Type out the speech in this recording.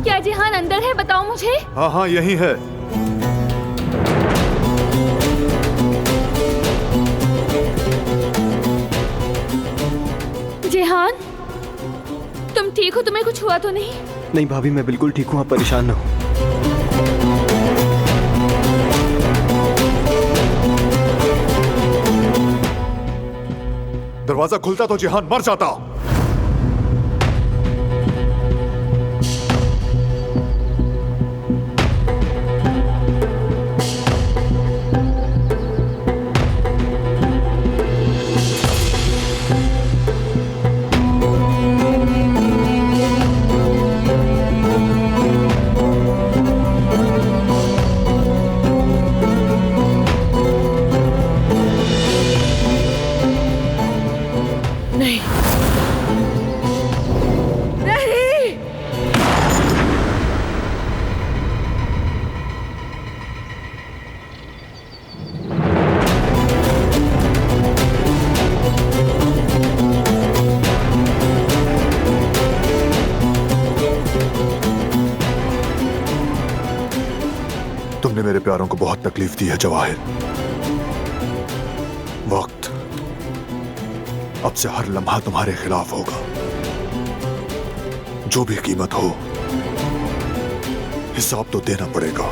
क्या जिहान अंदर है? बताओ मुझे। हाँ हाँ, यही है। जिहान, तुम ठीक हो? तुम्हें कुछ हुआ तो नहीं? नहीं भाभी, मैं बिल्कुल ठीक हूँ, आप परेशान ना हो। दरवाजा खुलता तो जिहान मर जाता। नहीं, नहीं। तुमने मेरे प्यारों को बहुत तकलीफ दी है जवाहिर। वक्त अब से हर लम्हा तुम्हारे खिलाफ होगा। जो भी कीमत हो, हिसाब तो देना पड़ेगा।